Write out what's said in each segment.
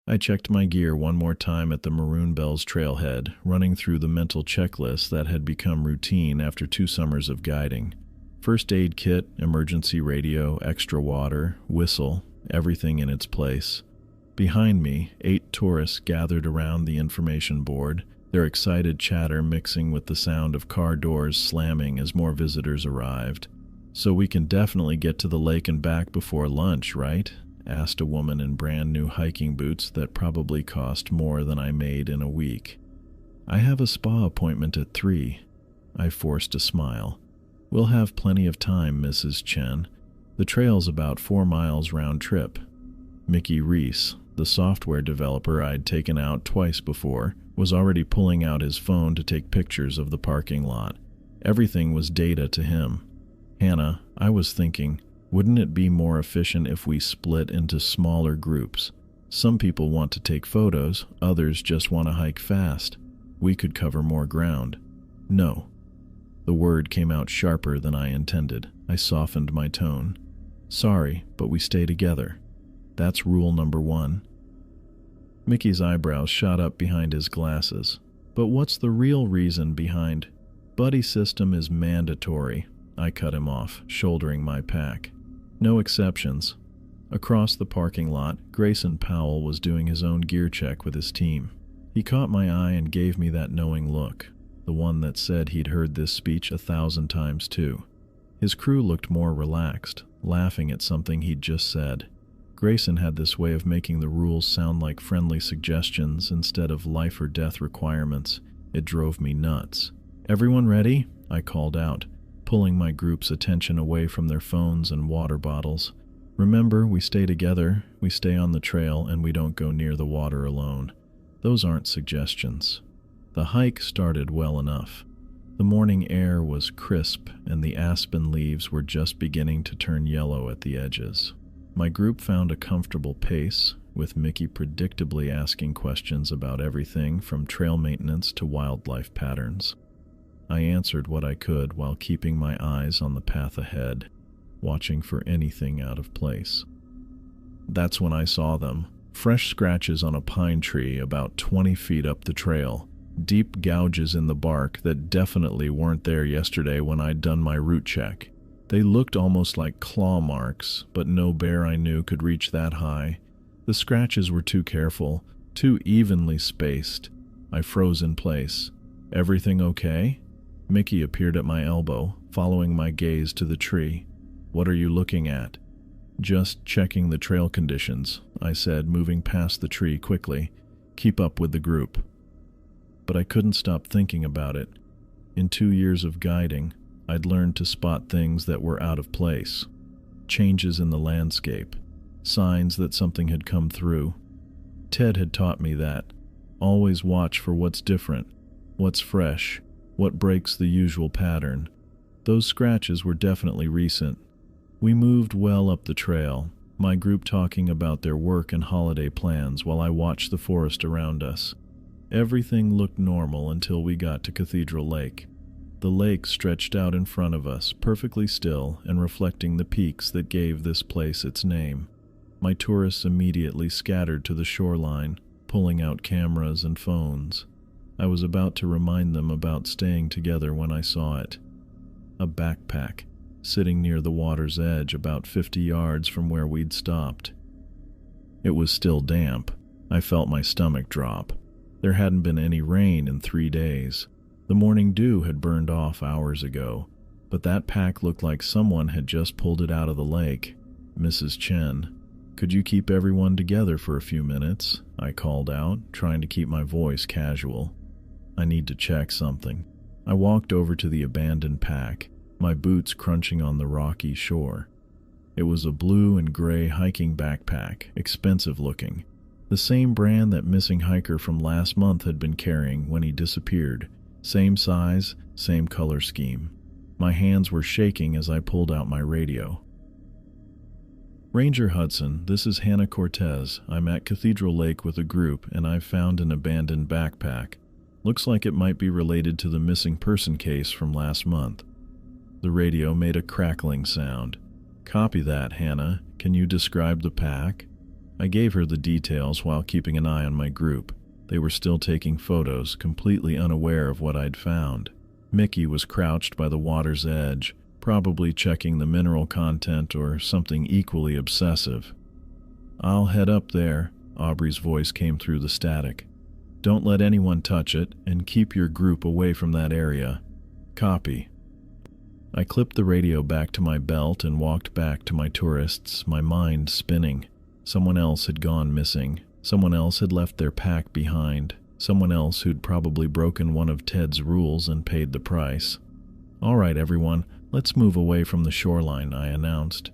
I checked my gear one more time at the Maroon Bells trailhead, running through the mental checklist that had become routine after 2 summers of guiding. First aid kit, emergency radio, extra water, whistle, everything in its place. Behind me, 8 tourists gathered around the information board, their excited chatter mixing with the sound of car doors slamming as more visitors arrived. "So we can definitely get to the lake and back before lunch, right?" asked a woman in brand new hiking boots that probably cost more than I made in a week. "I have a spa appointment at 3. I forced a smile. "We'll have plenty of time, Mrs. Chen. The trail's about 4 miles round trip." Mickey Reese, the software developer I'd taken out twice before, was already pulling out his phone to take pictures of the parking lot. Everything was data to him. "Hannah, I was thinking, wouldn't it be more efficient if we split into smaller groups? Some people want to take photos, others just want to hike fast. We could cover more ground." "No." The word came out sharper than I intended. I softened my tone. "Sorry, but we stay together. That's rule number 1. Mickey's eyebrows shot up behind his glasses. "But what's the real reason behind—" "Buddy system is mandatory," I cut him off, shouldering my pack. "No exceptions." Across the parking lot, Grayson Powell was doing his own gear check with his team. He caught my eye and gave me that knowing look, the one that said he'd heard this speech 1,000 times too. His crew looked more relaxed, laughing at something he'd just said. Grayson had this way of making the rules sound like friendly suggestions instead of life or death requirements. It drove me nuts. "Everyone ready?" I called out, pulling my group's attention away from their phones and water bottles. "Remember, we stay together, we stay on the trail, and we don't go near the water alone. Those aren't suggestions." The hike started well enough. The morning air was crisp, and the aspen leaves were just beginning to turn yellow at the edges. My group found a comfortable pace, with Mickey predictably asking questions about everything from trail maintenance to wildlife patterns. I answered what I could while keeping my eyes on the path ahead, watching for anything out of place. That's when I saw them. Fresh scratches on a pine tree about 20 feet up the trail. Deep gouges in the bark that definitely weren't there yesterday when I'd done my route check. They looked almost like claw marks, but no bear I knew could reach that high. The scratches were too careful, too evenly spaced. I froze in place. "Everything okay?" Mickey appeared at my elbow, following my gaze to the tree. "What are you looking at?" "Just checking the trail conditions," I said, moving past the tree quickly. "Keep up with the group." But I couldn't stop thinking about it. In 2 years of guiding, I'd learned to spot things that were out of place. Changes in the landscape. Signs that something had come through. Ted had taught me that. Always watch for what's different, what's fresh, what breaks the usual pattern. Those scratches were definitely recent. We moved well up the trail, my group talking about their work and holiday plans while I watched the forest around us. Everything looked normal until we got to Cathedral Lake. The lake stretched out in front of us, perfectly still and reflecting the peaks that gave this place its name. My tourists immediately scattered to the shoreline, pulling out cameras and phones. I was about to remind them about staying together when I saw it. A backpack, sitting near the water's edge about 50 yards from where we'd stopped. It was still damp. I felt my stomach drop. There hadn't been any rain in 3 days. The morning dew had burned off hours ago, but that pack looked like someone had just pulled it out of the lake. "Mrs. Chen, could you keep everyone together for a few minutes?" I called out, trying to keep my voice casual. "I need to check something." I walked over to the abandoned pack, my boots crunching on the rocky shore. It was a blue and gray hiking backpack, expensive looking. The same brand that missing hiker from last month had been carrying when he disappeared. Same size, same color scheme. My hands were shaking as I pulled out my radio. "Ranger Hudson, this is Hannah Cortez. I'm at Cathedral Lake with a group, and I've found an abandoned backpack. Looks like it might be related to the missing person case from last month." The radio made a crackling sound. "Copy that, Hannah. Can you describe the pack?" I gave her the details while keeping an eye on my group. They were still taking photos, completely unaware of what I'd found. Mickey was crouched by the water's edge, probably checking the mineral content or something equally obsessive. "I'll head up there," Aubrey's voice came through the static. "Don't let anyone touch it, and keep your group away from that area." "Copy." I clipped the radio back to my belt and walked back to my tourists, my mind spinning. Someone else had gone missing. Someone else had left their pack behind. Someone else who'd probably broken one of Ted's rules and paid the price. "All right, everyone, let's move away from the shoreline," I announced.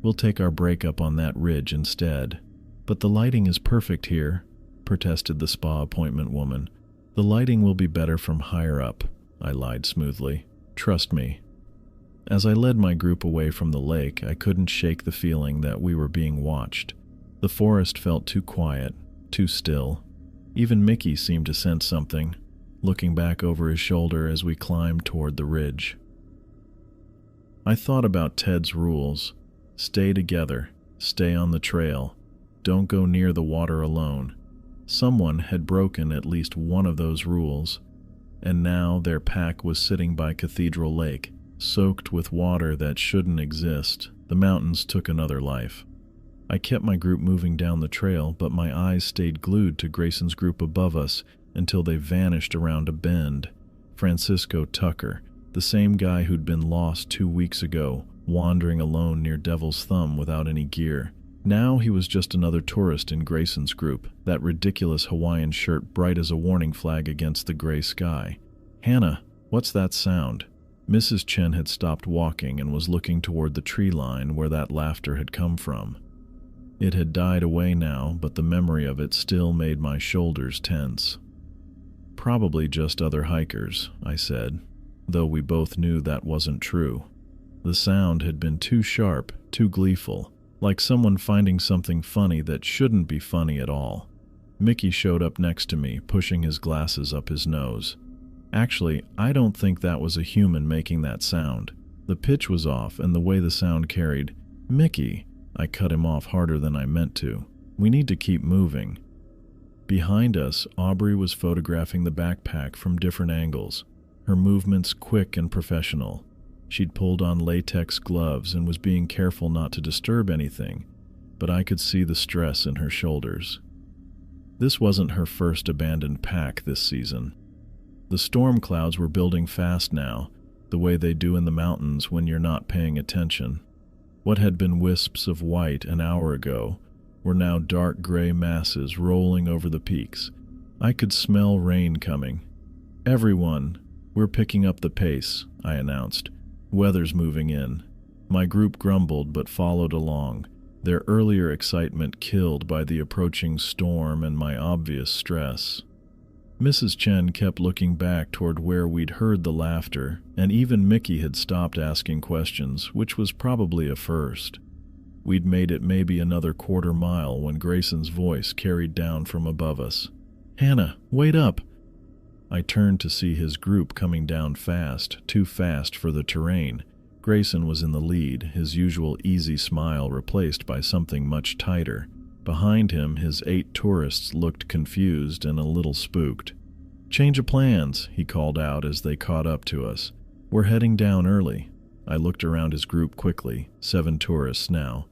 "We'll take our break up on that ridge instead." "But the lighting is perfect here," protested the spa appointment woman. "The lighting will be better from higher up," I lied smoothly. "Trust me." As I led my group away from the lake, I couldn't shake the feeling that we were being watched. The forest felt too quiet, too still. Even Mickey seemed to sense something, looking back over his shoulder as we climbed toward the ridge. I thought about Ted's rules. Stay together, stay on the trail, don't go near the water alone. Someone had broken at least one of those rules, and now their pack was sitting by Cathedral Lake, soaked with water that shouldn't exist. The mountains took another life. I kept my group moving down the trail, but my eyes stayed glued to Grayson's group above us until they vanished around a bend. Francisco Tucker, the same guy who'd been lost 2 weeks ago, wandering alone near Devil's Thumb without any gear. Now he was just another tourist in Grayson's group, that ridiculous Hawaiian shirt bright as a warning flag against the gray sky. "Hannah, what's that sound?" Mrs. Chen had stopped walking and was looking toward the tree line where that laughter had come from. It had died away now, but the memory of it still made my shoulders tense. "Probably just other hikers," I said, though we both knew that wasn't true. The sound had been too sharp, too gleeful, like someone finding something funny that shouldn't be funny at all. Mickey showed up next to me, pushing his glasses up his nose. "Actually, I don't think that was a human making that sound. The pitch was off and the way the sound carried." "Mickey," I cut him off harder than I meant to. "We need to keep moving." Behind us, Aubrey was photographing the backpack from different angles, her movements quick and professional. She'd pulled on latex gloves and was being careful not to disturb anything, but I could see the stress in her shoulders. This wasn't her first abandoned pack this season. The storm clouds were building fast now, the way they do in the mountains when you're not paying attention. What had been wisps of white an hour ago were now dark gray masses rolling over the peaks. I could smell rain coming. "Everyone, we're picking up the pace," I announced. "Weather's moving in." My group grumbled but followed along, their earlier excitement killed by the approaching storm and my obvious stress. Mrs. Chen kept looking back toward where we'd heard the laughter, and even Mickey had stopped asking questions, which was probably a first. We'd made it maybe another quarter mile when Grayson's voice carried down from above us. "Hannah, wait up!" I turned to see his group coming down fast, too fast for the terrain. Grayson was in the lead, his usual easy smile replaced by something much tighter. Behind him, his 8 tourists looked confused and a little spooked. "Change of plans," he called out as they caught up to us. "We're heading down early." I looked around his group quickly, 7 tourists now.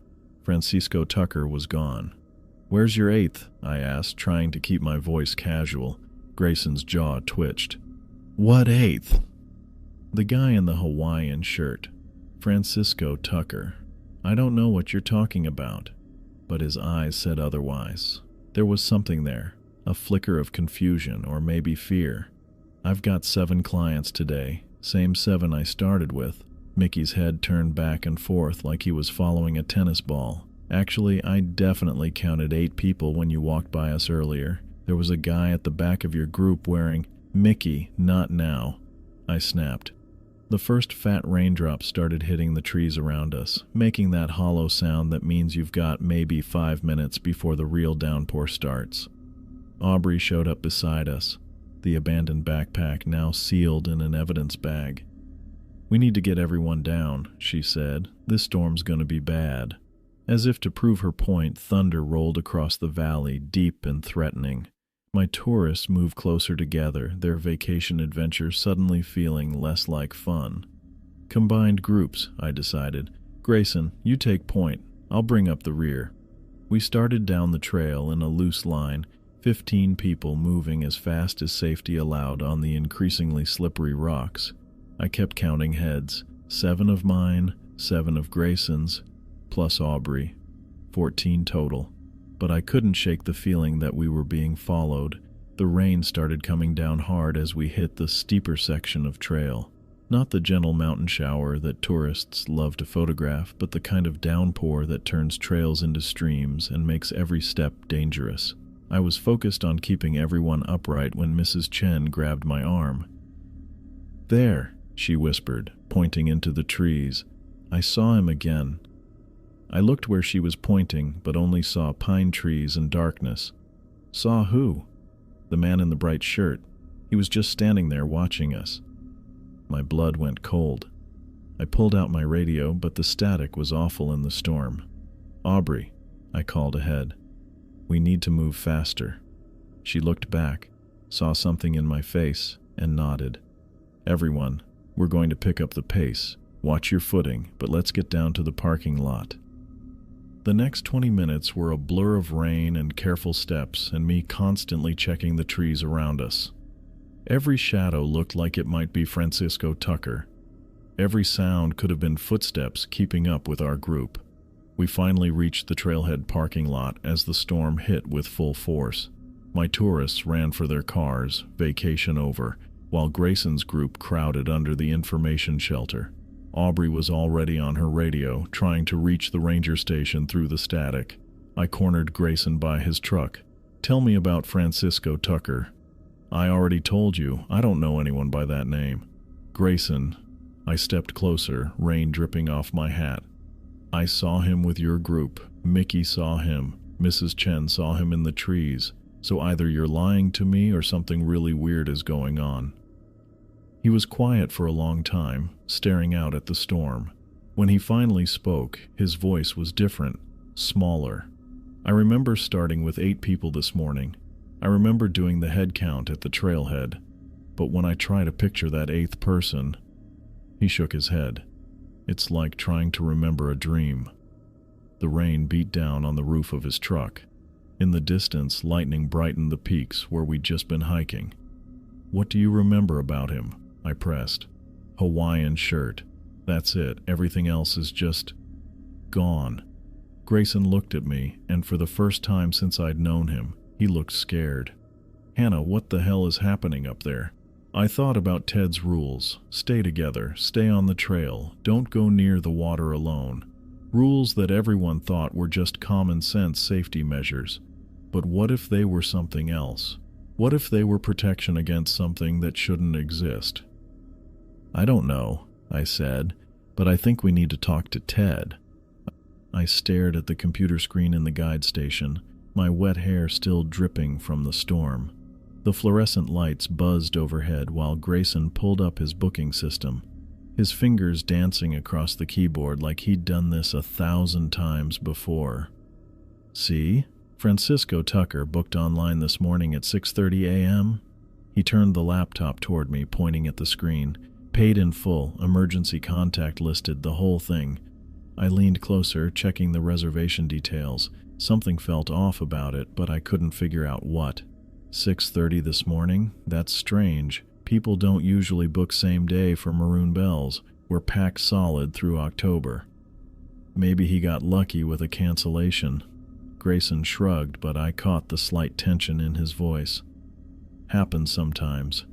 Francisco Tucker was gone. "Where's your 8th?" I asked, trying to keep my voice casual. Grayson's jaw twitched. "What 8th?" "The guy in the Hawaiian shirt. Francisco Tucker. I don't know what you're talking about." But his eyes said otherwise. There was something there, a flicker of confusion or maybe fear. "I've got 7 clients today, same 7 I started with." Mickey's head turned back and forth like he was following a tennis ball. "Actually, I definitely counted 8 people when you walked by us earlier. There was a guy at the back of your group wearing—" "Mickey, not now," I snapped. The first fat raindrops started hitting the trees around us, making that hollow sound that means you've got maybe 5 minutes before the real downpour starts. Aubrey showed up beside us, the abandoned backpack now sealed in an evidence bag. "We need to get everyone down," she said. "This storm's gonna be bad." As if to prove her point, thunder rolled across the valley, deep and threatening. My tourists moved closer together, their vacation adventure suddenly feeling less like fun. Combined groups, I decided. Grayson, you take point. I'll bring up the rear. We started down the trail in a loose line, 15 people moving as fast as safety allowed on the increasingly slippery rocks. I kept counting heads. 7 of mine, 7 of Grayson's, plus Aubrey. 14 total. But I couldn't shake the feeling that we were being followed. The rain started coming down hard as we hit the steeper section of trail. Not the gentle mountain shower that tourists love to photograph, but the kind of downpour that turns trails into streams and makes every step dangerous. I was focused on keeping everyone upright when Mrs. Chen grabbed my arm. "There," she whispered, pointing into the trees. I saw him again. I looked where she was pointing, but only saw pine trees and darkness. Saw who? The man in the bright shirt. He was just standing there watching us. My blood went cold. I pulled out my radio, but the static was awful in the storm. "Aubrey," I called ahead. "We need to move faster." She looked back, saw something in my face, and nodded. "Everyone, we're going to pick up the pace. Watch your footing, but let's get down to the parking lot." The next 20 minutes were a blur of rain and careful steps, and me constantly checking the trees around us. Every shadow looked like it might be Francisco Tucker. Every sound could have been footsteps keeping up with our group. We finally reached the trailhead parking lot as the storm hit with full force. My tourists ran for their cars, vacation over, while Grayson's group crowded under the information shelter. Aubrey was already on her radio, trying to reach the ranger station through the static. I cornered Grayson by his truck. "Tell me about Francisco Tucker." "I already told you. I don't know anyone by that name." "Grayson." I stepped closer, rain dripping off my hat. "I saw him with your group. Mickey saw him. Mrs. Chen saw him in the trees. So either you're lying to me or something really weird is going on." He was quiet for a long time, staring out at the storm. When he finally spoke, his voice was different, smaller. "I remember starting with 8 people this morning. I remember doing the head count at the trailhead. But when I try to picture that 8th person..." He shook his head. "It's like trying to remember a dream." The rain beat down on the roof of his truck. In the distance, lightning brightened the peaks where we'd just been hiking. "What do you remember about him?" I pressed. "Hawaiian shirt. That's it. Everything else is just gone." Grayson looked at me, and for the first time since I'd known him, he looked scared. "Hannah, what the hell is happening up there?" I thought about Ted's rules. Stay together, stay on the trail, don't go near the water alone. Rules that everyone thought were just common sense safety measures. But what if they were something else? What if they were protection against something that shouldn't exist? "I don't know," I said, "but I think we need to talk to Ted." I stared at the computer screen in the guide station, my wet hair still dripping from the storm. The fluorescent lights buzzed overhead while Grayson pulled up his booking system, his fingers dancing across the keyboard like he'd done this 1,000 times before. "See? Francisco Tucker booked online this morning at 6:30 a.m. He turned the laptop toward me, pointing at the screen. "Paid in full, emergency contact listed, the whole thing." I leaned closer, checking the reservation details. Something felt off about it, but I couldn't figure out what. 6:30 this morning? That's strange. People don't usually book same day for Maroon Bells. We're packed solid through October. Maybe he got lucky with a cancellation. Grayson shrugged, but I caught the slight tension in his voice. "Happens sometimes."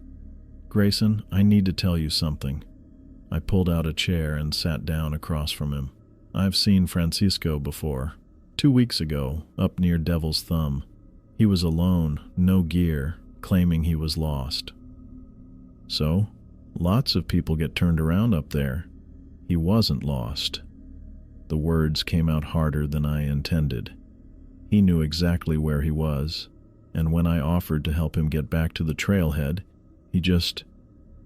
"Grayson, I need to tell you something." I pulled out a chair and sat down across from him. "I've seen Francisco before. 2 weeks ago, up near Devil's Thumb. He was alone, no gear, claiming he was lost." "So, lots of people get turned around up there. He wasn't lost." The words came out harder than I intended. He knew exactly where he was, and when I offered to help him get back to the trailhead, he just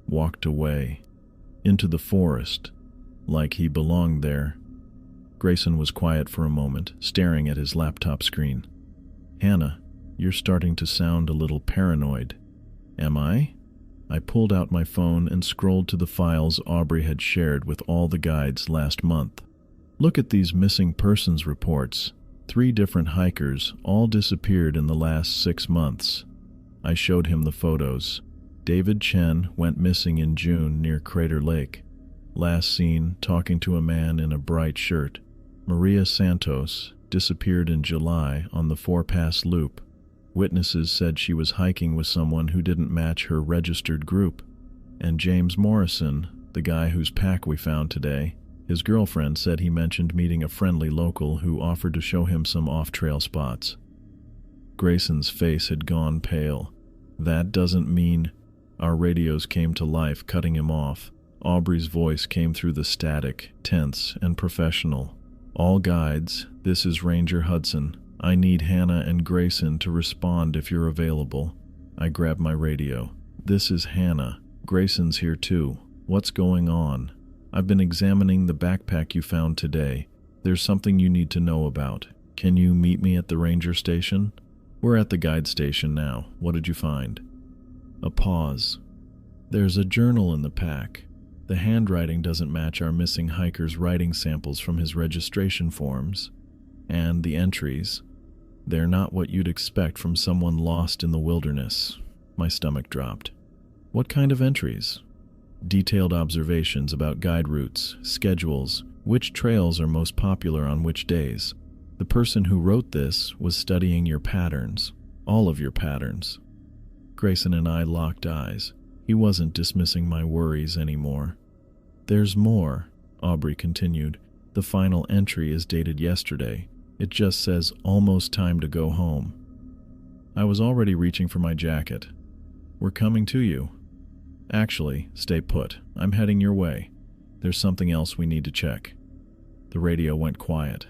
walked away, into the forest, like he belonged there. Grayson was quiet for a moment, staring at his laptop screen. "Hannah, you're starting to sound a little paranoid." "Am I?" I pulled out my phone and scrolled to the files Aubrey had shared with all the guides last month. "Look at these missing persons reports. 3 different hikers, all disappeared in the last 6 months. I showed him the photos. David Chen went missing in June near Crater Lake. Last seen talking to a man in a bright shirt. Maria Santos disappeared in July on the 4-Pass Loop. Witnesses said she was hiking with someone who didn't match her registered group. And James Morrison, the guy whose pack we found today, his girlfriend said he mentioned meeting a friendly local who offered to show him some off-trail spots." Grayson's face had gone pale. "That doesn't mean—" Our radios came to life, cutting him off. Aubrey's voice came through the static, tense and professional. "All guides, this is Ranger Hudson. I need Hannah and Grayson to respond if you're available." I grabbed my radio. "This is Hannah. Grayson's here too. What's going on? I've been examining the backpack you found today. There's something you need to know about. Can you meet me at the ranger station?" "We're at the guide station now. What did you find?" A pause. "There's a journal in the pack. The handwriting doesn't match our missing hiker's writing samples from his registration forms. And the entries, they're not what you'd expect from someone lost in the wilderness." My stomach dropped. "What kind of entries?" "Detailed observations about guide routes, schedules, which trails are most popular on which days. The person who wrote this was studying your patterns, all of your patterns." Grayson and I locked eyes. He wasn't dismissing my worries anymore. "There's more," Aubrey continued. "The final entry is dated yesterday. It just says, 'almost time to go home.'" I was already reaching for my jacket. "We're coming to you." "Actually, stay put. I'm heading your way. There's something else we need to check." The radio went quiet.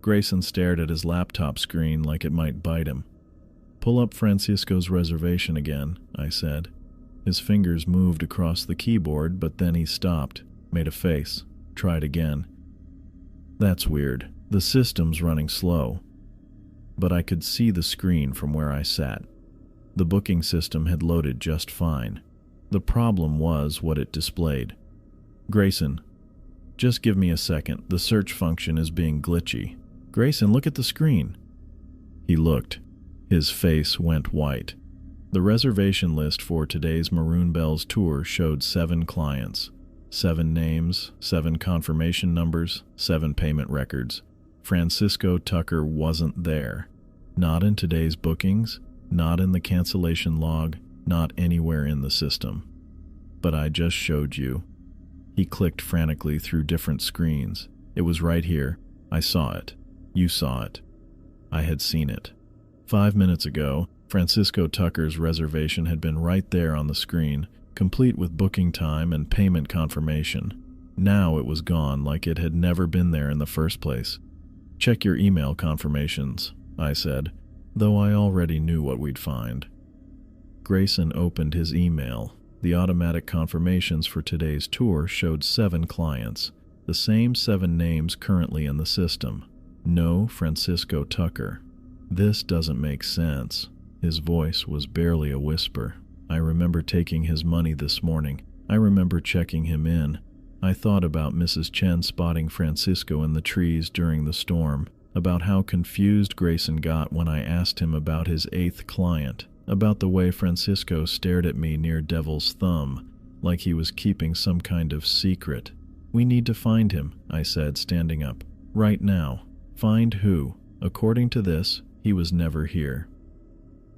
Grayson stared at his laptop screen like it might bite him. "Pull up Francisco's reservation again," I said. His fingers moved across the keyboard, but then he stopped, made a face, tried again. "That's weird. The system's running slow." But I could see the screen from where I sat. The booking system had loaded just fine. The problem was what it displayed. "Grayson, just give me a second. The search function is being glitchy." "Grayson, look at the screen." He looked. His face went white. The reservation list for today's Maroon Bells tour showed 7 clients, 7 names, 7 confirmation numbers, 7 payment records. Francisco Tucker wasn't there. Not in today's bookings, not in the cancellation log, not anywhere in the system. "But I just showed you." He clicked frantically through different screens. "It was right here. I saw it. You saw it. I had seen it. 5 minutes ago, Francisco Tucker's reservation had been right there on the screen, complete with booking time and payment confirmation. Now it was gone like it had never been there in the first place." "Check your email confirmations," I said, though I already knew what we'd find. Grayson opened his email. The automatic confirmations for today's tour showed 7 clients, the same 7 names currently in the system. No Francisco Tucker. "This doesn't make sense." His voice was barely a whisper. "I remember taking his money this morning. I remember checking him in. I thought about Mrs. Chen spotting Francisco in the trees during the storm, about how confused Grayson got when I asked him about his 8th client, about the way Francisco stared at me near Devil's Thumb, like he was keeping some kind of secret. We need to find him," I said, standing up. "Right now." "Find who? According to this, he was never here."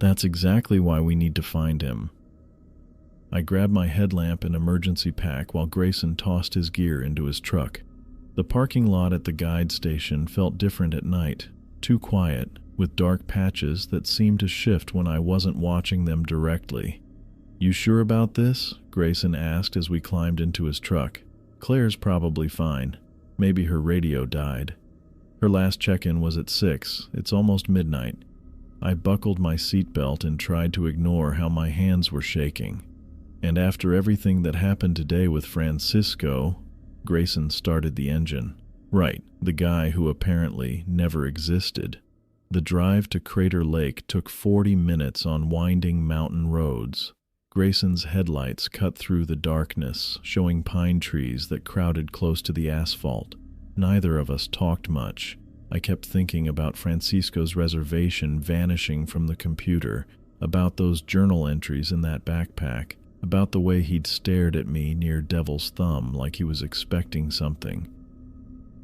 "That's exactly why we need to find him." I grabbed my headlamp and emergency pack while Grayson tossed his gear into his truck. The parking lot at the guide station felt different at night, too quiet, with dark patches that seemed to shift when I wasn't watching them directly. "You sure about this?" Grayson asked as we climbed into his truck. "Claire's probably fine. Maybe her radio died. Her last check-in was at 6. It's almost midnight." I buckled my seatbelt and tried to ignore how my hands were shaking. "And after everything that happened today with Francisco," Grayson started the engine. Right, the guy who apparently never existed. The drive to Crater Lake took 40 minutes on winding mountain roads. Grayson's headlights cut through the darkness, showing pine trees that crowded close to the asphalt. Neither of us talked much. I kept thinking about Francisco's reservation vanishing from the computer, about those journal entries in that backpack, about the way he'd stared at me near Devil's Thumb like he was expecting something.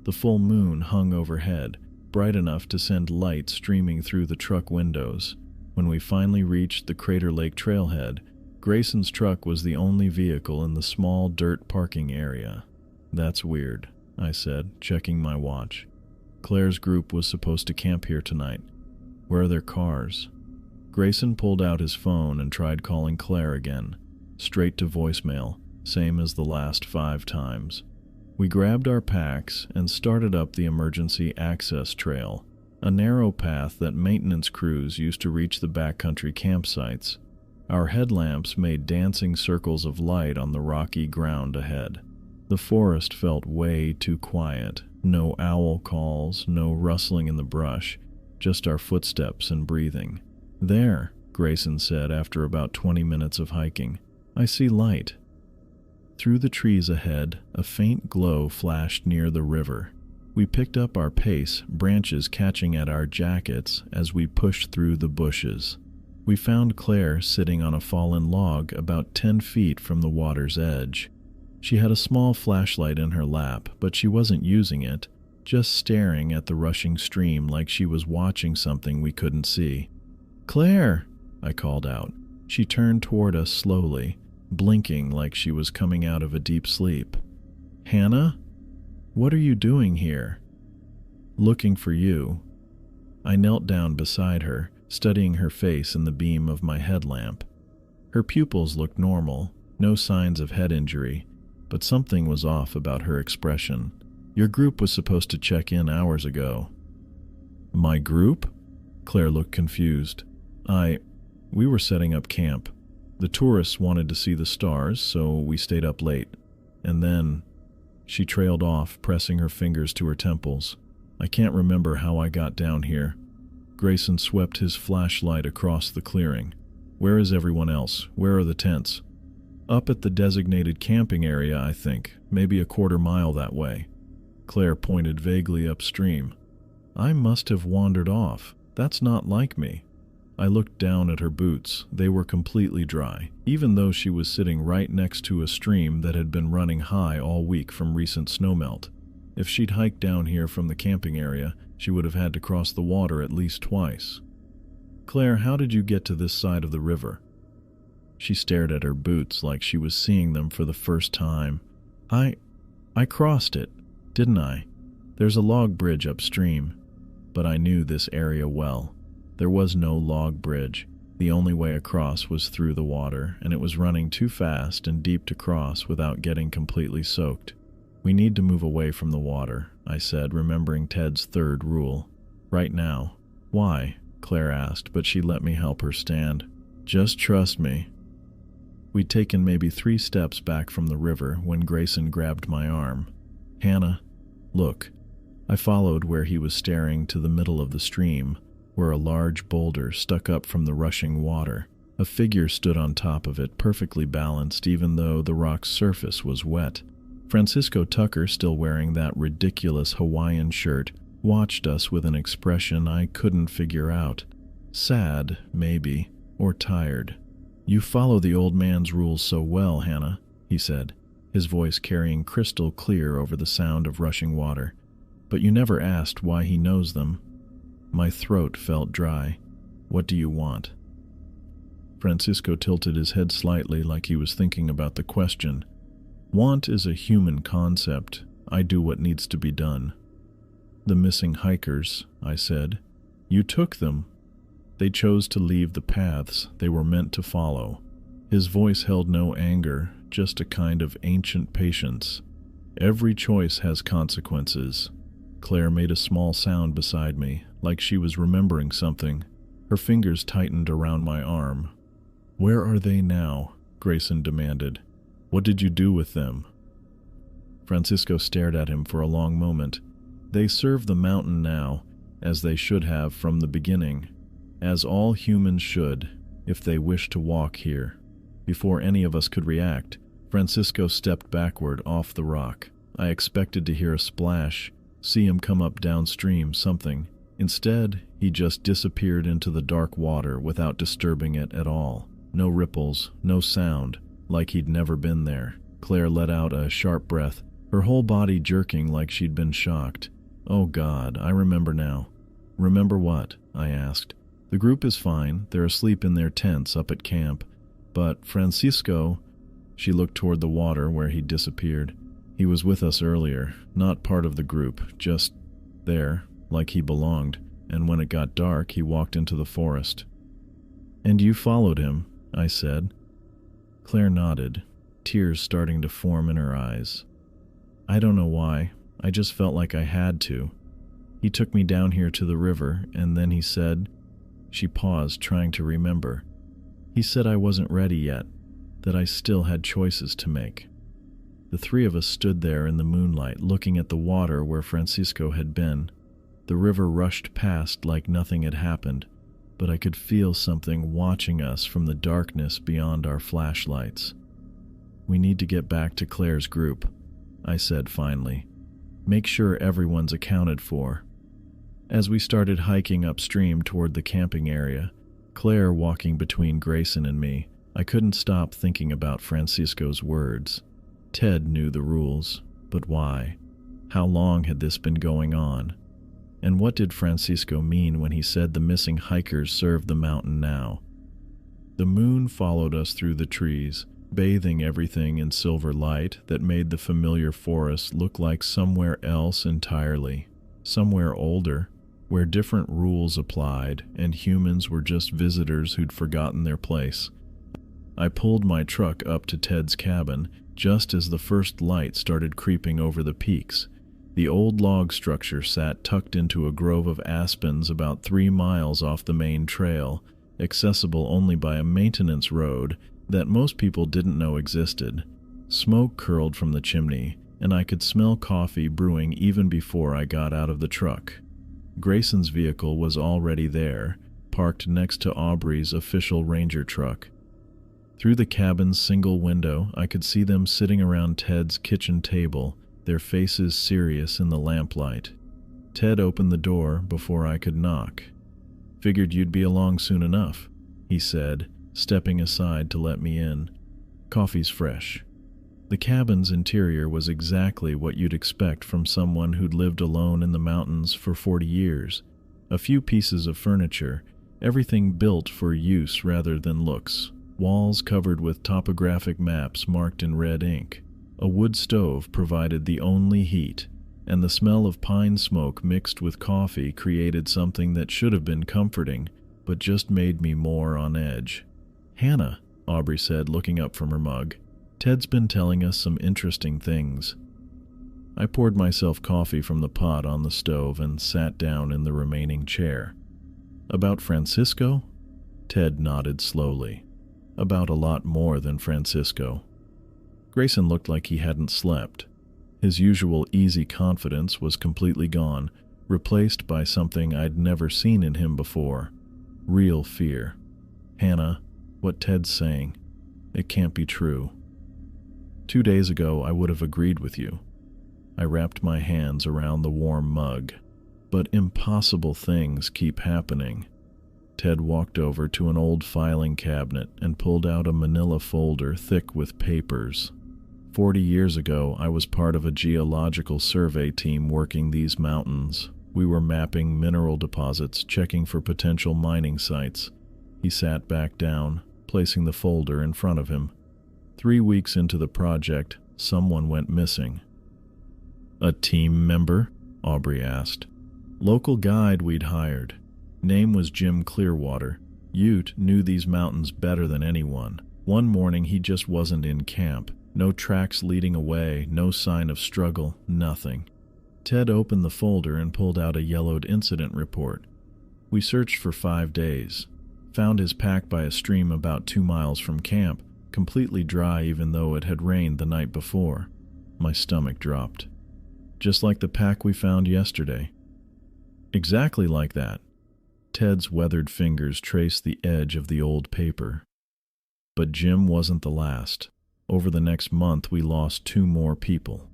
The full moon hung overhead, bright enough to send light streaming through the truck windows. When we finally reached the Crater Lake trailhead, Grayson's truck was the only vehicle in the small dirt parking area. "That's weird," I said, checking my watch. "Claire's group was supposed to camp here tonight. Where are their cars?" Grayson pulled out his phone and tried calling Claire again. Straight to voicemail, same as the last 5 times. We grabbed our packs and started up the emergency access trail, a narrow path that maintenance crews used to reach the backcountry campsites. Our headlamps made dancing circles of light on the rocky ground ahead. The forest felt way too quiet. No owl calls, no rustling in the brush, just our footsteps and breathing. "There," Grayson said after about 20 minutes of hiking. "I see light." Through the trees ahead, a faint glow flashed near the river. We picked up our pace, branches catching at our jackets as we pushed through the bushes. We found Claire sitting on a fallen log about 10 feet from the water's edge. She had a small flashlight in her lap, but she wasn't using it, just staring at the rushing stream like she was watching something we couldn't see. "Claire!" I called out. She turned toward us slowly, blinking like she was coming out of a deep sleep. "Hannah? What are you doing here?" "Looking for you." I knelt down beside her, studying her face in the beam of my headlamp. Her pupils looked normal, no signs of head injury, but something was off about her expression. "Your group was supposed to check in hours ago." "My group?" Claire looked confused. We were setting up camp. The tourists wanted to see the stars, so we stayed up late. And then..." She trailed off, pressing her fingers to her temples. "I can't remember how I got down here." Grayson swept his flashlight across the clearing. "Where is everyone else? Where are the tents?" "Up at the designated camping area, I think. Maybe a quarter mile that way." Claire pointed vaguely upstream. "I must have wandered off. That's not like me." I looked down at her boots. They were completely dry, even though she was sitting right next to a stream that had been running high all week from recent snowmelt. If she'd hiked down here from the camping area, she would have had to cross the water at least twice. "Claire, how did you get to this side of the river?" She stared at her boots like she was seeing them for the first time. I crossed it, didn't I? There's a log bridge upstream." But I knew this area well. There was no log bridge. The only way across was through the water, and it was running too fast and deep to cross without getting completely soaked. "We need to move away from the water," I said, remembering Ted's 3rd rule. "Right now." "Why?" Claire asked, but she let me help her stand. "Just trust me." We'd taken maybe 3 steps back from the river when Grayson grabbed my arm. "Hannah, look." I followed where he was staring to the middle of the stream, where a large boulder stuck up from the rushing water. A figure stood on top of it, perfectly balanced even though the rock's surface was wet. Francisco Tucker, still wearing that ridiculous Hawaiian shirt, watched us with an expression I couldn't figure out. Sad, maybe, or tired. "You follow the old man's rules so well, Hannah," he said, his voice carrying crystal clear over the sound of rushing water. "But you never asked why he knows them." My throat felt dry. "What do you want?" Francisco tilted his head slightly like he was thinking about the question. "Want is a human concept. I do what needs to be done." "The missing hikers," I said. "You took them. They chose to leave the paths they were meant to follow." His voice held no anger, just a kind of ancient patience. "Every choice has consequences." Claire made a small sound beside me, like she was remembering something. Her fingers tightened around my arm. "Where are they now?" Grayson demanded. "What did you do with them?" Francisco stared at him for a long moment. They serve the mountain now, as they should have from the beginning, as all humans should, if they wish to walk here. Before any of us could react, Francisco stepped backward off the rock. I expected to hear a splash, see him come up downstream, something. Instead, he just disappeared into the dark water without disturbing it at all. No ripples, no sound, like he'd never been there. Claire let out a sharp breath, her whole body jerking like she'd been shocked. Oh God, I remember now. Remember what? I asked. The group is fine, they're asleep in their tents up at camp. But Francisco... She looked toward the water where he'd disappeared. He was with us earlier, not part of the group, just there, like he belonged, and when it got dark, he walked into the forest. And you followed him, I said. Claire nodded, tears starting to form in her eyes. I don't know why, I just felt like I had to. He took me down here to the river, and then he said... She paused, trying to remember. He said I wasn't ready yet, that I still had choices to make. The three of us stood there in the moonlight, looking at the water where Francisco had been. The river rushed past like nothing had happened, but I could feel something watching us from the darkness beyond our flashlights. We need to get back to Claire's group, I said finally. Make sure everyone's accounted for. As we started hiking upstream toward the camping area, Claire walking between Grayson and me, I couldn't stop thinking about Francisco's words. Ted knew the rules, but why? How long had this been going on? And what did Francisco mean when he said the missing hikers served the mountain now? The moon followed us through the trees, bathing everything in silver light that made the familiar forest look like somewhere else entirely, somewhere older, where different rules applied and humans were just visitors who'd forgotten their place. I pulled my truck up to Ted's cabin just as the first light started creeping over the peaks. The old log structure sat tucked into a grove of aspens about 3 miles off the main trail, accessible only by a maintenance road that most people didn't know existed. Smoke curled from the chimney, and I could smell coffee brewing even before I got out of the truck. Grayson's vehicle was already there, parked next to Aubrey's official ranger truck. Through the cabin's single window, I could see them sitting around Ted's kitchen table, their faces serious in the lamplight. Ted opened the door before I could knock. Figured you'd be along soon enough, he said, stepping aside to let me in. Coffee's fresh. The cabin's interior was exactly what you'd expect from someone who'd lived alone in the mountains for 40 years. A few pieces of furniture, everything built for use rather than looks. Walls covered with topographic maps marked in red ink. A wood stove provided the only heat, and the smell of pine smoke mixed with coffee created something that should have been comforting, but just made me more on edge. "Hannah," Aubrey said, looking up from her mug. "Ted's been telling us some interesting things." I poured myself coffee from the pot on the stove and sat down in the remaining chair. "About Francisco?" Ted nodded slowly. "About a lot more than Francisco." Grayson looked like he hadn't slept. His usual easy confidence was completely gone, replaced by something I'd never seen in him before. Real fear. "Hannah, what Ted's saying, it can't be true. 2 days ago I would have agreed with you." I wrapped my hands around the warm mug. "But impossible things keep happening." Ted walked over to an old filing cabinet and pulled out a manila folder thick with papers. 40 years ago, I was part of a geological survey team working these mountains. We were mapping mineral deposits, checking for potential mining sites. He sat back down, placing the folder in front of him. 3 weeks into the project, someone went missing. "A team member?" Aubrey asked. "Local guide we'd hired. Name was Jim Clearwater. Ute knew these mountains better than anyone. One morning he just wasn't in camp. No tracks leading away, no sign of struggle, nothing." Ted opened the folder and pulled out a yellowed incident report. "We searched for 5 days. Found his pack by a stream about 2 miles from camp, completely dry even though it had rained the night before." My stomach dropped. Just like the pack we found yesterday. Exactly like that. Ted's weathered fingers traced the edge of the old paper. But Jim wasn't the last. Over the next month, we lost 2 more people.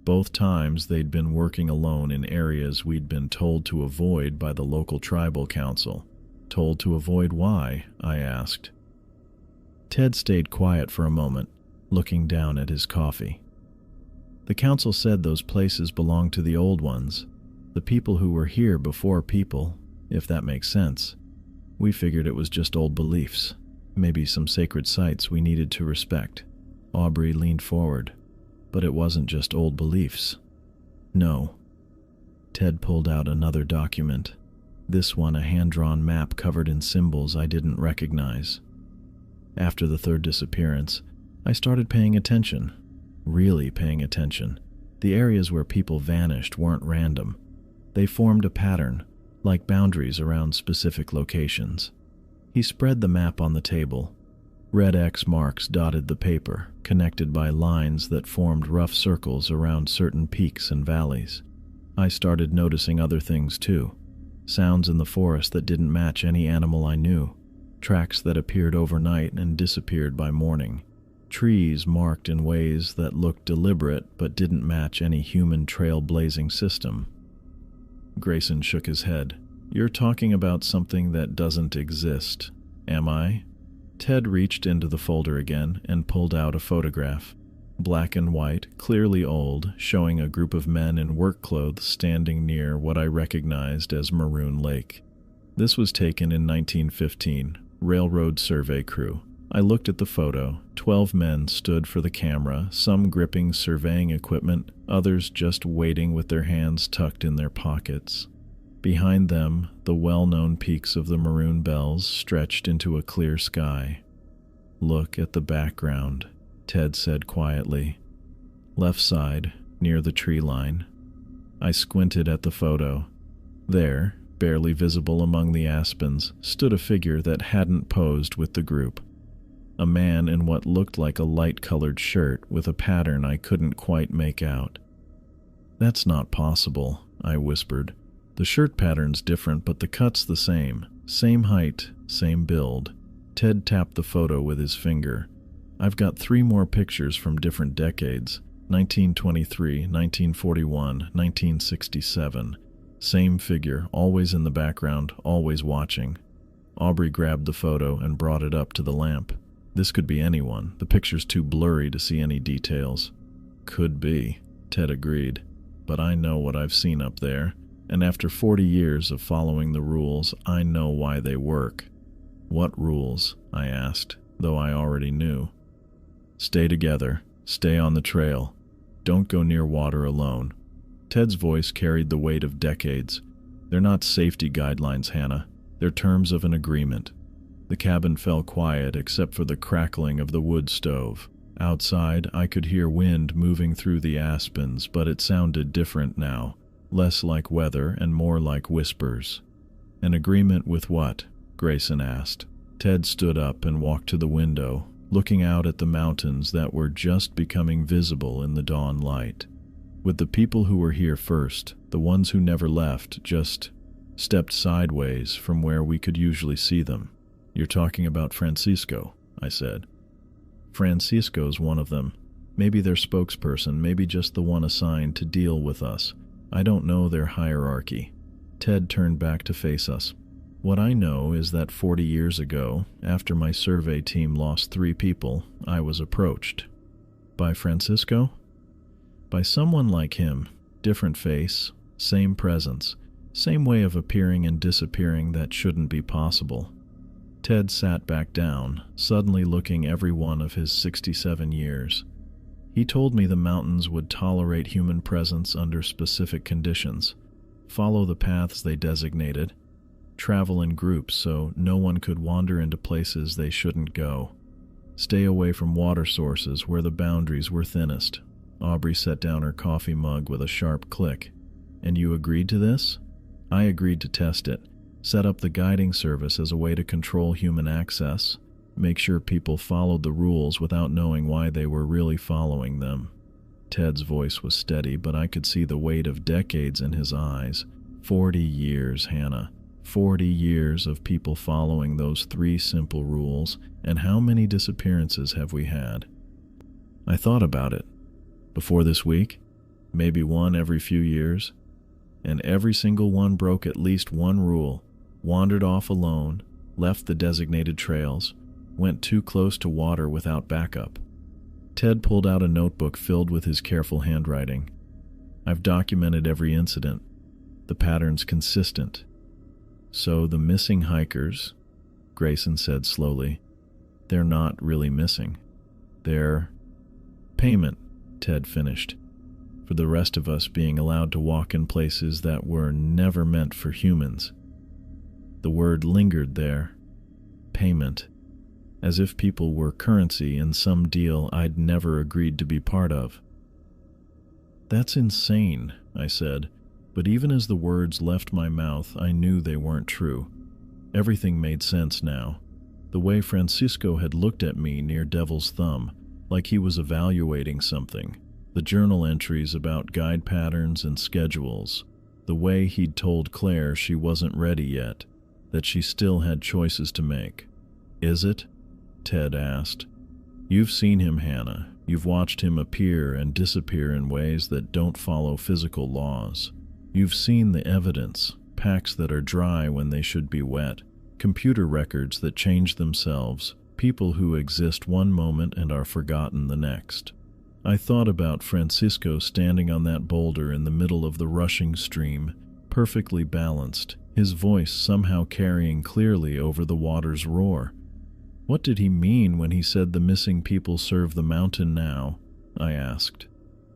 Both times they'd been working alone in areas we'd been told to avoid by the local tribal council. Told to avoid why? I asked. Ted stayed quiet for a moment, looking down at his coffee. The council said those places belonged to the old ones, the people who were here before people, if that makes sense. We figured it was just old beliefs, maybe some sacred sites we needed to respect. Aubrey leaned forward. But it wasn't just old beliefs. No. Ted pulled out another document. This one a hand-drawn map covered in symbols I didn't recognize. After the 3rd disappearance, I started paying attention. Really paying attention. The areas where people vanished weren't random. They formed a pattern, like boundaries around specific locations. He spread the map on the table. Red X marks dotted the paper, connected by lines that formed rough circles around certain peaks and valleys. I started noticing other things too. Sounds in the forest that didn't match any animal I knew. Tracks that appeared overnight and disappeared by morning. Trees marked in ways that looked deliberate but didn't match any human trail-blazing system. Grayson shook his head. You're talking about something that doesn't exist, am I? Ted reached into the folder again and pulled out a photograph. Black and white, clearly old, showing a group of men in work clothes standing near what I recognized as Maroon Lake. This was taken in 1915, railroad survey crew. I looked at the photo. 12 men stood for the camera, some gripping surveying equipment, others just waiting with their hands tucked in their pockets. Behind them, the well-known peaks of the Maroon Bells stretched into a clear sky. Look at the background, Ted said quietly. Left side, near the tree line. I squinted at the photo. There, barely visible among the aspens, stood a figure that hadn't posed with the group. A man in what looked like a light-colored shirt with a pattern I couldn't quite make out. That's not possible, I whispered. The shirt pattern's different, but the cut's the same. Same height, same build. Ted tapped the photo with his finger. I've got 3 more pictures from different decades. 1923, 1941, 1967. Same figure, always in the background, always watching. Aubrey grabbed the photo and brought it up to the lamp. This could be anyone. The picture's too blurry to see any details. Could be, Ted agreed. But I know what I've seen up there. And after 40 years of following the rules, I know why they work. What rules? I asked, though I already knew. Stay together. Stay on the trail. Don't go near water alone. Ted's voice carried the weight of decades. They're not safety guidelines, Hannah. They're terms of an agreement. The cabin fell quiet except for the crackling of the wood stove. Outside, I could hear wind moving through the aspens, but it sounded different now. Less like weather and more like whispers. An agreement with what? Grayson asked. Ted stood up and walked to the window, looking out at the mountains that were just becoming visible in the dawn light. With the people who were here first, the ones who never left, just stepped sideways from where we could usually see them. You're talking about Francisco, I said. Francisco's one of them. Maybe their spokesperson, maybe just the one assigned to deal with us. I don't know their hierarchy. Ted turned back to face us. What I know is that 40 years ago, after my survey team lost 3 people, I was approached. By Francisco? By someone like him. Different face, same presence, same way of appearing and disappearing that shouldn't be possible. Ted sat back down, suddenly looking every one of his 67 years. He told me the mountains would tolerate human presence under specific conditions, follow the paths they designated, travel in groups so no one could wander into places they shouldn't go, stay away from water sources where the boundaries were thinnest. Aubrey set down her coffee mug with a sharp click. And you agreed to this? I agreed to test it, set up the guiding service as a way to control human access, make sure people followed the rules without knowing why they were really following them. Ted's voice was steady, but I could see the weight of decades in his eyes. 40 years, Hannah. 40 years of people following those 3 simple rules, and how many disappearances have we had? I thought about it. Before this week, maybe one every few years, and every single one broke at least one rule, wandered off alone, left the designated trails, went too close to water without backup. Ted pulled out a notebook filled with his careful handwriting. I've documented every incident. The pattern's consistent. So the missing hikers, Grayson said slowly, they're not really missing. They're payment, Ted finished, for the rest of us being allowed to walk in places that were never meant for humans. The word lingered there. Payment. As if people were currency in some deal I'd never agreed to be part of. That's insane, I said, but even as the words left my mouth, I knew they weren't true. Everything made sense now. The way Francisco had looked at me near Devil's Thumb, like he was evaluating something. The journal entries about guide patterns and schedules. The way he'd told Claire she wasn't ready yet, that she still had choices to make. Is it? Ted asked. You've seen him, Hannah. You've watched him appear and disappear in ways that don't follow physical laws. You've seen the evidence, packs that are dry when they should be wet, computer records that change themselves, people who exist one moment and are forgotten the next. I thought about Francisco standing on that boulder in the middle of the rushing stream, perfectly balanced, his voice somehow carrying clearly over the water's roar. What did he mean when he said the missing people serve the mountain now? I asked.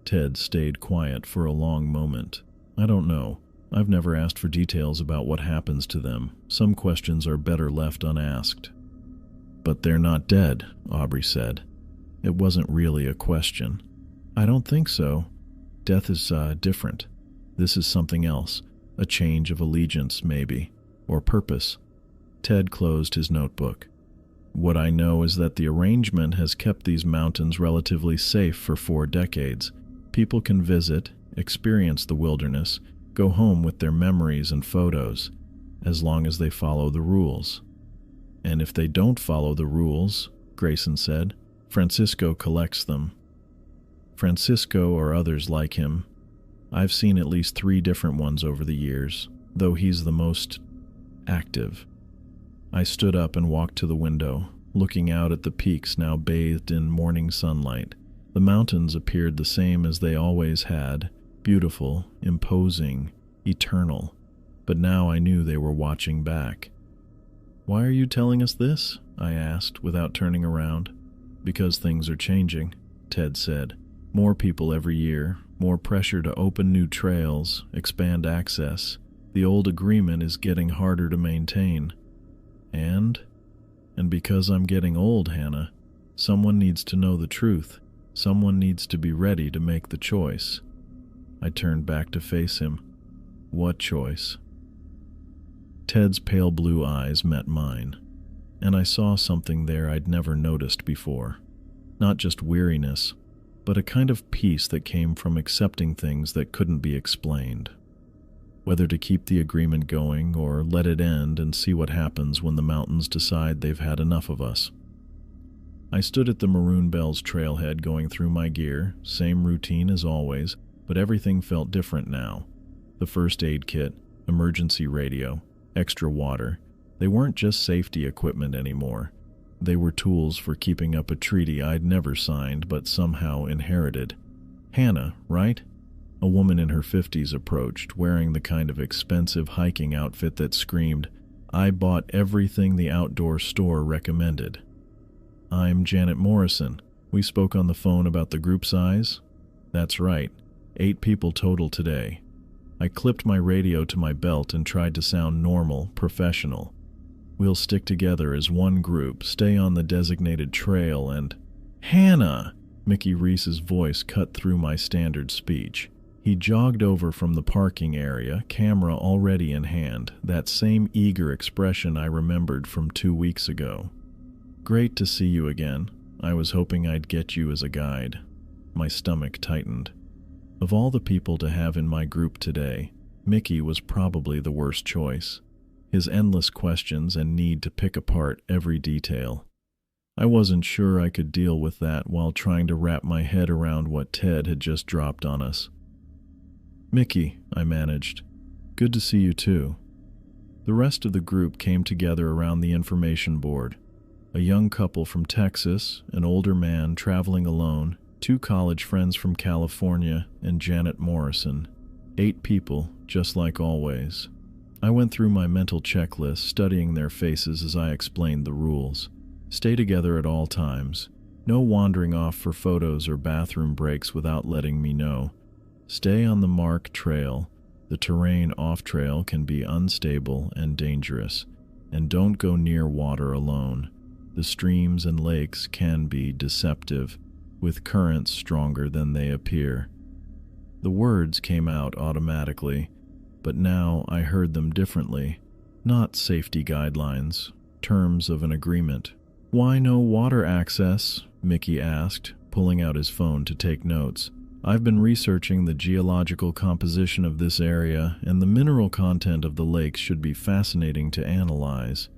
Ted stayed quiet for a long moment. I don't know. I've never asked for details about what happens to them. Some questions are better left unasked. But they're not dead, Aubrey said. It wasn't really a question. I don't think so. Death is different. This is something else. A change of allegiance, maybe. Or purpose. Ted closed his notebook. What I know is that the arrangement has kept these mountains relatively safe for 4 decades. People can visit, experience the wilderness, go home with their memories and photos, as long as they follow the rules. And if they don't follow the rules, Grayson said, Francisco collects them. Francisco or others like him. I've seen at least 3 different ones over the years, though he's the most active. I stood up and walked to the window, looking out at the peaks now bathed in morning sunlight. The mountains appeared the same as they always had, beautiful, imposing, eternal. But now I knew they were watching back. Why are you telling us this? I asked, without turning around. Because things are changing, Ted said. More people every year, more pressure to open new trails, expand access. The old agreement is getting harder to maintain. And because I'm getting old, Hannah, someone needs to know the truth. Someone needs to be ready to make the choice. I turned back to face him. What choice? Ted's pale blue eyes met mine, and I saw something there I'd never noticed before. Not just weariness, but a kind of peace that came from accepting things that couldn't be explained. Whether to keep the agreement going or let it end and see what happens when the mountains decide they've had enough of us. I stood at the Maroon Bells trailhead going through my gear, same routine as always, but everything felt different now. The first aid kit, emergency radio, extra water, they weren't just safety equipment anymore. They were tools for keeping up a treaty I'd never signed but somehow inherited. Hannah, right? A woman in her 50s approached, wearing the kind of expensive hiking outfit that screamed, I bought everything the outdoor store recommended. I'm Janet Morrison. We spoke on the phone about the group size? That's right. 8 people total today. I clipped my radio to my belt and tried to sound normal, professional. We'll stick together as one group, stay on the designated trail and... Hannah! Mickey Reese's voice cut through my standard speech. He jogged over from the parking area, camera already in hand, that same eager expression I remembered from 2 weeks ago. Great to see you again. I was hoping I'd get you as a guide. My stomach tightened. Of all the people to have in my group today, Mickey was probably the worst choice. His endless questions and need to pick apart every detail. I wasn't sure I could deal with that while trying to wrap my head around what Ted had just dropped on us. "Mickey," I managed. "Good to see you too." The rest of the group came together around the information board. A young couple from Texas, an older man traveling alone, 2 college friends from California, and Janet Morrison. 8 people, just like always. I went through my mental checklist, studying their faces as I explained the rules. Stay together at all times. No wandering off for photos or bathroom breaks without letting me know. Stay on the marked trail. The terrain off-trail can be unstable and dangerous. And don't go near water alone. The streams and lakes can be deceptive, with currents stronger than they appear. The words came out automatically, but now I heard them differently. Not safety guidelines, terms of an agreement. "Why no water access?" Mickey asked, pulling out his phone to take notes. "I've been researching the geological composition of this area, and the mineral content of the lakes should be fascinating to analyze."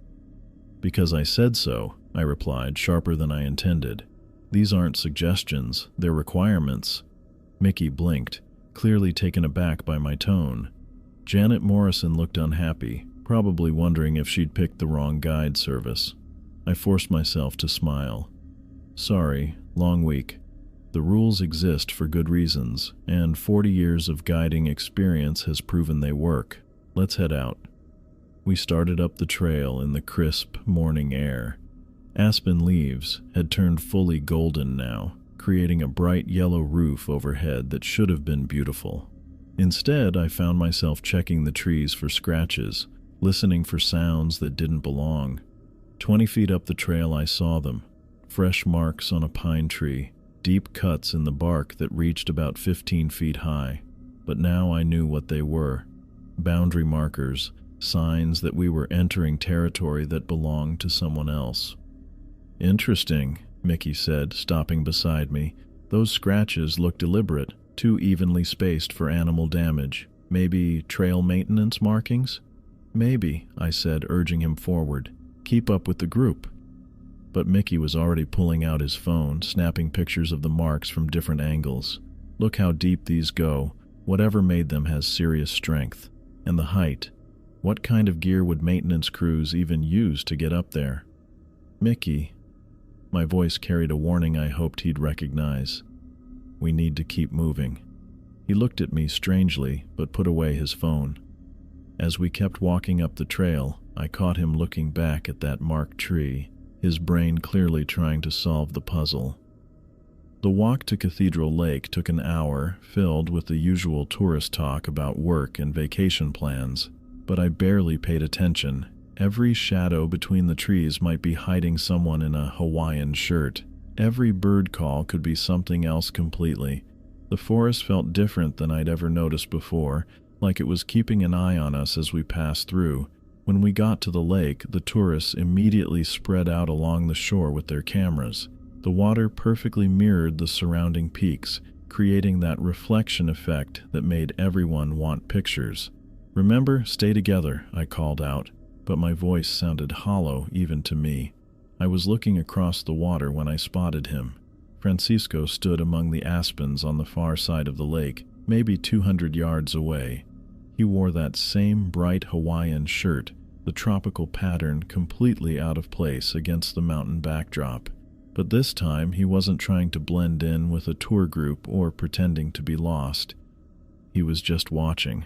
"Because I said so," I replied, sharper than I intended. "These aren't suggestions, they're requirements." Mickey blinked, clearly taken aback by my tone. Janet Morrison looked unhappy, probably wondering if she'd picked the wrong guide service. I forced myself to smile. "Sorry, long week. The rules exist for good reasons, and 40 years of guiding experience has proven they work. Let's head out." We started up the trail in the crisp morning air. Aspen leaves had turned fully golden now, creating a bright yellow roof overhead that should have been beautiful. Instead, I found myself checking the trees for scratches, listening for sounds that didn't belong. 20 feet up the trail I saw them, fresh marks on a pine tree, deep cuts in the bark that reached about 15 feet high. But now I knew what they were. Boundary markers, signs that we were entering territory that belonged to someone else. "Interesting," Mickey said, stopping beside me. "Those scratches look deliberate, too evenly spaced for animal damage. Maybe trail maintenance markings?" "Maybe," I said, urging him forward. "Keep up with the group." But Mickey was already pulling out his phone, snapping pictures of the marks from different angles. "Look how deep these go. Whatever made them has serious strength. And the height. What kind of gear would maintenance crews even use to get up there?" "Mickey." My voice carried a warning I hoped he'd recognize. "We need to keep moving." He looked at me strangely, but put away his phone. As we kept walking up the trail, I caught him looking back at that marked tree, his brain clearly trying to solve the puzzle. The walk to Cathedral Lake took an hour, filled with the usual tourist talk about work and vacation plans, but I barely paid attention. Every shadow between the trees might be hiding someone in a Hawaiian shirt. Every bird call could be something else completely. The forest felt different than I'd ever noticed before, like it was keeping an eye on us as we passed through. When we got to the lake, the tourists immediately spread out along the shore with their cameras. The water perfectly mirrored the surrounding peaks, creating that reflection effect that made everyone want pictures. "Remember, stay together," I called out, but my voice sounded hollow even to me. I was looking across the water when I spotted him. Francisco stood among the aspens on the far side of the lake, maybe 200 yards away. He wore that same bright Hawaiian shirt, the tropical pattern completely out of place against the mountain backdrop. But this time he wasn't trying to blend in with a tour group or pretending to be lost. He was just watching.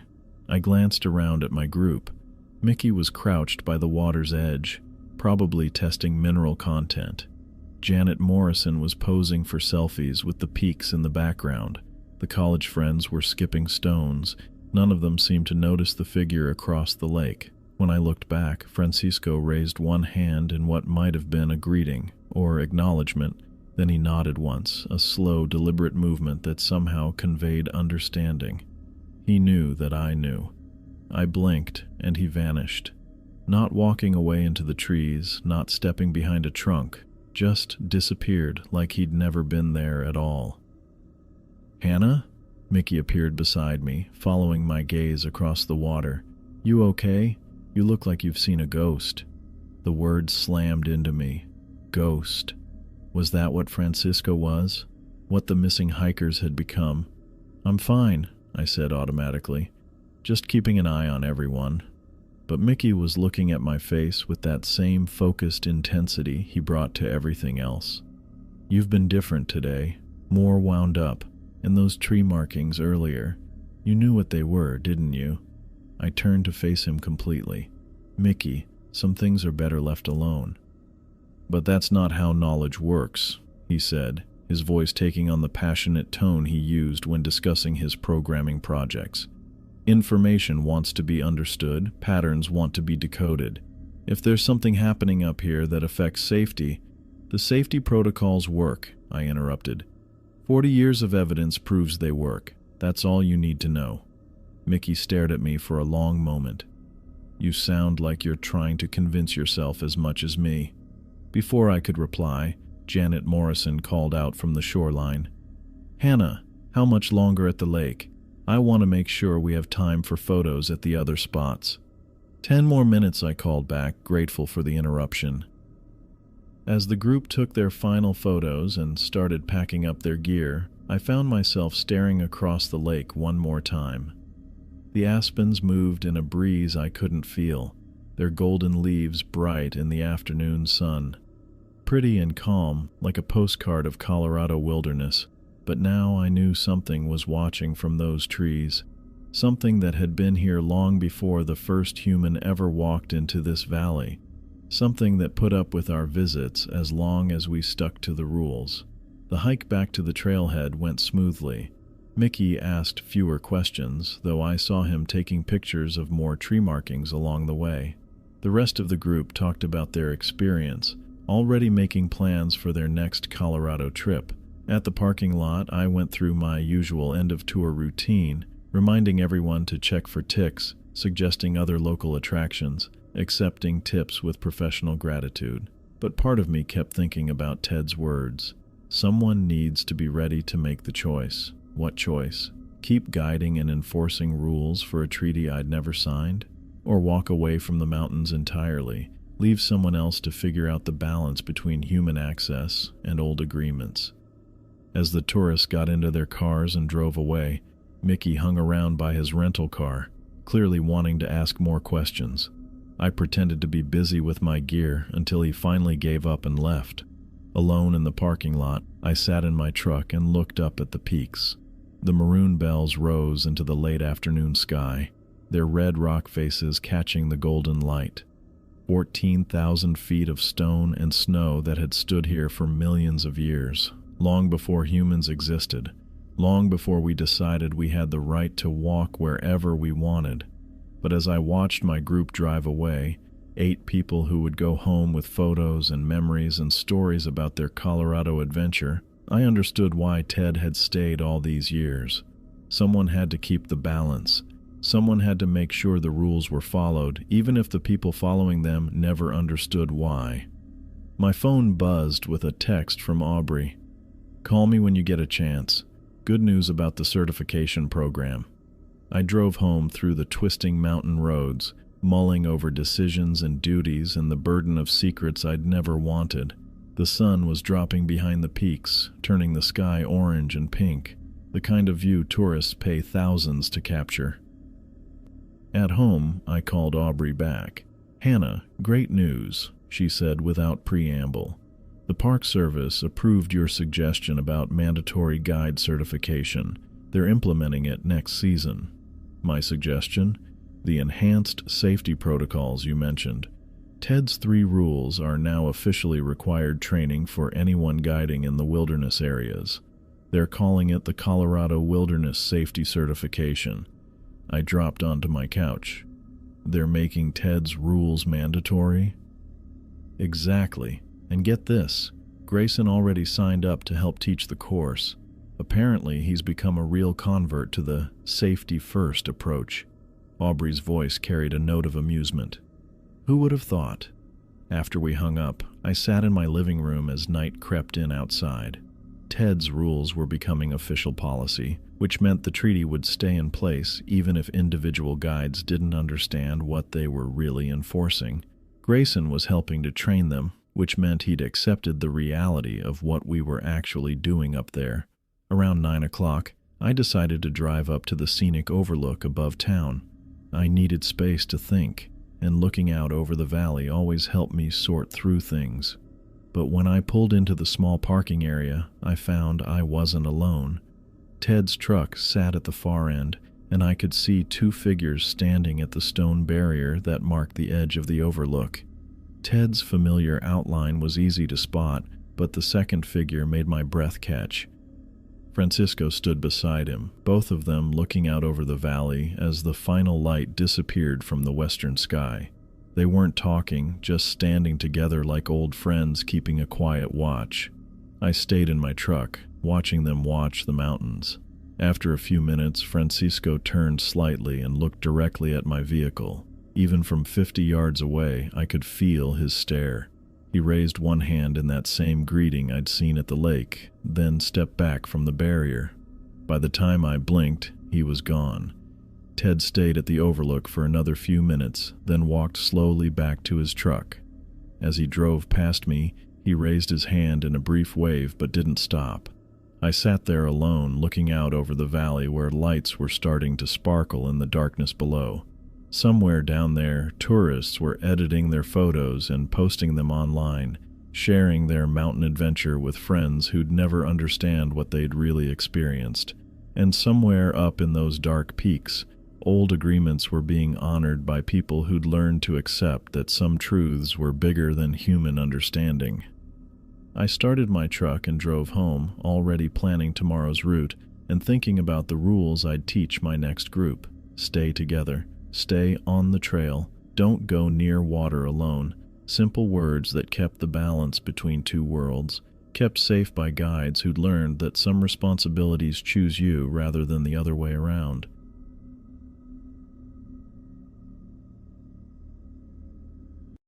I glanced around at my group. Mickey was crouched by the water's edge, probably testing mineral content. Janet Morrison was posing for selfies with the peaks in the background. The college friends were skipping stones. None of them seemed to notice the figure across the lake. When I looked back, Francisco raised one hand in what might have been a greeting or acknowledgement. Then he nodded once, a slow, deliberate movement that somehow conveyed understanding. He knew that I knew. I blinked, and he vanished. Not walking away into the trees, not stepping behind a trunk, just disappeared like he'd never been there at all. "Hannah?" Mickey appeared beside me, following my gaze across the water. "You okay? You look like you've seen a ghost." The word slammed into me. Ghost. Was that what Francisco was? What the missing hikers had become? "I'm fine," I said automatically. "Just keeping an eye on everyone." But Mickey was looking at my face with that same focused intensity he brought to everything else. "You've been different today, more wound up, and those tree markings earlier. You knew what they were, didn't you?" I turned to face him completely. "Mickey, some things are better left alone." "But that's not how knowledge works," he said, his voice taking on the passionate tone he used when discussing his programming projects. "Information wants to be understood, patterns want to be decoded. If there's something happening up here that affects safety, the safety protocols work," I interrupted. 40 years of evidence proves they work. That's all you need to know." Mickey stared at me for a long moment. "You sound like you're trying to convince yourself as much as me." Before I could reply, Janet Morrison called out from the shoreline. "Hannah, how much longer at the lake? I want to make sure we have time for photos at the other spots." 10 more minutes, I called back, grateful for the interruption. As the group took their final photos and started packing up their gear, I found myself staring across the lake one more time. The aspens moved in a breeze I couldn't feel, their golden leaves bright in the afternoon sun. Pretty and calm, like a postcard of Colorado wilderness, but now I knew something was watching from those trees, something that had been here long before the first human ever walked into this valley, something that put up with our visits as long as we stuck to the rules. The hike back to the trailhead went smoothly. Mickey asked fewer questions, though I saw him taking pictures of more tree markings along the way. The rest of the group talked about their experience, already making plans for their next Colorado trip. At the parking lot, I went through my usual end-of-tour routine, reminding everyone to check for ticks, suggesting other local attractions, accepting tips with professional gratitude. But part of me kept thinking about Ted's words. Someone needs to be ready to make the choice. What choice? Keep guiding and enforcing rules for a treaty I'd never signed? Or walk away from the mountains entirely, leave someone else to figure out the balance between human access and old agreements? As the tourists got into their cars and drove away, Mickey hung around by his rental car, clearly wanting to ask more questions. I pretended to be busy with my gear until he finally gave up and left. Alone in the parking lot, I sat in my truck and looked up at the peaks. The maroon bells rose into the late afternoon sky, their red rock faces catching the golden light. 14,000 feet of stone and snow that had stood here for millions of years, long before humans existed, long before we decided we had the right to walk wherever we wanted. But as I watched my group drive away, 8 people who would go home with photos and memories and stories about their Colorado adventure, I understood why Ted had stayed all these years. Someone had to keep the balance. Someone had to make sure the rules were followed, even if the people following them never understood why. My phone buzzed with a text from Aubrey. "Call me when you get a chance. Good news about the certification program." I drove home through the twisting mountain roads, mulling over decisions and duties and the burden of secrets I'd never wanted. The sun was dropping behind the peaks, turning the sky orange and pink, the kind of view tourists pay thousands to capture. At home, I called Aubrey back. "Hannah, great news," she said without preamble. "The Park Service approved your suggestion about mandatory guide certification. They're implementing it next season." "My suggestion?" "The enhanced safety protocols you mentioned. Ted's 3 rules are now officially required training for anyone guiding in the wilderness areas. They're calling it the Colorado Wilderness Safety Certification." I dropped onto my couch. "They're making Ted's rules mandatory?" "Exactly. And get this, Grayson already signed up to help teach the course. Apparently, he's become a real convert to the safety-first approach." Aubrey's voice carried a note of amusement. "Who would have thought?" After we hung up, I sat in my living room as night crept in outside. Ted's rules were becoming official policy, which meant the treaty would stay in place even if individual guides didn't understand what they were really enforcing. Grayson was helping to train them, which meant he'd accepted the reality of what we were actually doing up there. Around 9 o'clock, I decided to drive up to the scenic overlook above town. I needed space to think, and looking out over the valley always helped me sort through things. But when I pulled into the small parking area, I found I wasn't alone. Ted's truck sat at the far end, and I could see 2 figures standing at the stone barrier that marked the edge of the overlook. Ted's familiar outline was easy to spot, but the second figure made my breath catch. Francisco stood beside him, both of them looking out over the valley as the final light disappeared from the western sky. They weren't talking, just standing together like old friends keeping a quiet watch. I stayed in my truck, watching them watch the mountains. After a few minutes, Francisco turned slightly and looked directly at my vehicle. Even from 50 yards away, I could feel his stare. He raised one hand in that same greeting I'd seen at the lake, then stepped back from the barrier. By the time I blinked, he was gone. Ted stayed at the overlook for another few minutes, then walked slowly back to his truck. As he drove past me, he raised his hand in a brief wave but didn't stop. I sat there alone, looking out over the valley where lights were starting to sparkle in the darkness below. Somewhere down there, tourists were editing their photos and posting them online, sharing their mountain adventure with friends who'd never understand what they'd really experienced. And somewhere up in those dark peaks, old agreements were being honored by people who'd learned to accept that some truths were bigger than human understanding. I started my truck and drove home, already planning tomorrow's route and thinking about the rules I'd teach my next group. Stay together. Stay on the trail. Don't go near water alone. Simple words that kept the balance between 2 worlds, kept safe by guides who'd learned that some responsibilities choose you rather than the other way around.